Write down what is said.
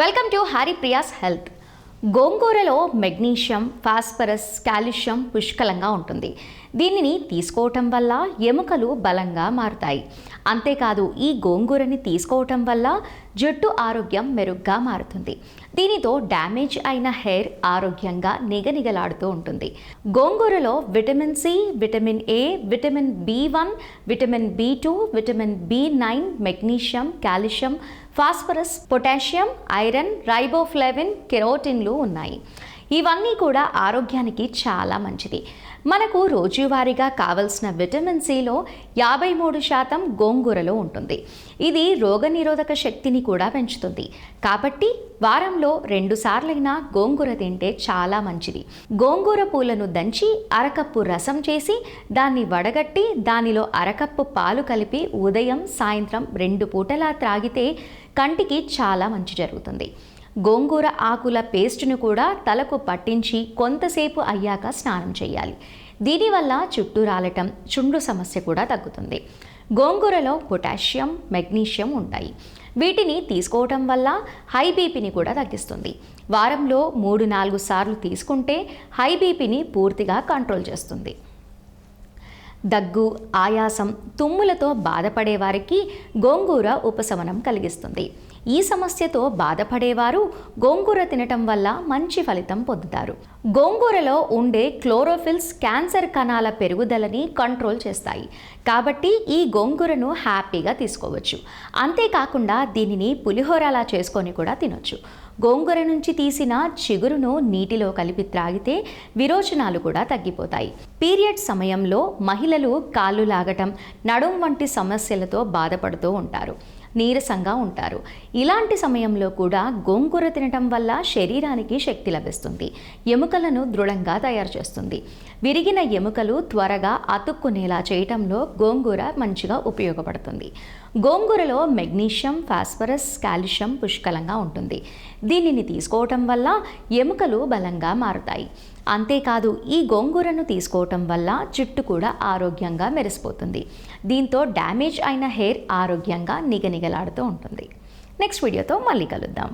Welcome to Haripriya's health. గోంగూరలో magnesium, phosphorus, calcium పుష్కలంగా ఉంటుంది. దీనిని తీసుకోవటం వల్ల ఎముకలు బలంగా మారుతాయి. అంతేకాదు ఈ గోంగూరని తీసుకోవటం వల్ల జుట్టు ఆరోగ్యం మెరుగ్గా మారుతుంది. దీనితో డ్యామేజ్ అయిన హెయిర్ ఆరోగ్యంగా నిగనిగలాడుతూ ఉంటుంది. గోంగూరలో vitamin C, vitamin A, vitamin B1, vitamin B2, vitamin B9, magnesium, calcium, phosphorus, potassium, iron, riboflavin, కెరోటిన్లు ఉన్నాయి. ఇవన్నీ కూడా ఆరోగ్యానికి చాలా మంచిది. మనకు రోజువారీగా కావలసిన విటమిన్ సిలో 53% గోంగూరలో ఉంటుంది. ఇది రోగనిరోధక శక్తిని కూడా పెంచుతుంది. కాబట్టి వారంలో 2 సార్లైనా గోంగూర తింటే చాలా మంచిది. గోంగూర పూలను దంచి అరకప్పు రసం చేసి దాన్ని వడగట్టి దానిలో అరకప్పు పాలు కలిపి ఉదయం సాయంత్రం 2 పూటలా త్రాగితే కంటికి చాలా మంచి జరుగుతుంది. గోంగూర ఆకుల పేస్టును కూడా తలకు పట్టించి కొంతసేపు అయ్యాక స్నానం చేయాలి. దీనివల్ల చుట్టూ రాలటం, చుండ్రు సమస్య కూడా తగ్గుతుంది. గోంగూరలో పొటాషియం, మెగ్నీషియం ఉంటాయి. వీటిని తీసుకోవటం వల్ల హై బీపీని కూడా తగ్గిస్తుంది. వారంలో 3-4 సార్లు తీసుకుంటే హై బీపీని పూర్తిగా కంట్రోల్ చేస్తుంది. దగ్గు, ఆయాసం, తుమ్ములతో బాధపడే వారికి గోంగూర ఉపశమనం కలిగిస్తుంది. ఈ సమస్యతో బాధపడేవారు గోంగూర తినటం వల్ల మంచి ఫలితం పొందుతారు. గోంగూరలో ఉండే క్లోరోఫిల్స్ క్యాన్సర్ కణాల పెరుగుదలని కంట్రోల్ చేస్తాయి. కాబట్టి ఈ గోంగూరను హ్యాపీగా తీసుకోవచ్చు. అంతేకాకుండా దీనిని పులిహోరలా చేసుకొని కూడా తినొచ్చు. గోంగూర నుంచి తీసిన చిగురును నీటిలో కలిపి త్రాగితే విరోచనాలు కూడా తగ్గిపోతాయి. పీరియడ్ సమయంలో మహిళలు కాళ్ళు లాగటం, నడుం వంటి సమస్యలతో బాధపడుతూ ఉంటారు. నీరసంగా ఉంటారు. ఇలాంటి సమయంలో కూడా గోంగూర తినటం వల్ల శరీరానికి శక్తి లభిస్తుంది. ఎముకలను దృఢంగా తయారు చేస్తుంది. విరిగిన ఎముకలు త్వరగా అతుక్కునేలా చేయటంలో గోంగూర మంచిగా ఉపయోగపడుతుంది. గోంగూరలో మెగ్నీషియం, ఫాస్ఫరస్, కాల్షియం పుష్కలంగా ఉంటుంది. దీనిని తీసుకోవటం వల్ల ఎముకలు బలంగా మారుతాయి. అంతేకాదు ఈ గోంగూరను తీసుకోవటం వల్ల జుట్టు కూడా ఆరోగ్యంగా మెరిసిపోతుంది. దీంతో డ్యామేజ్ అయిన హెయిర్ ఆరోగ్యంగా నిగనిగలాడుతూ ఉంటుంది. నెక్స్ట్ వీడియోతో మళ్ళీ కలుద్దాం.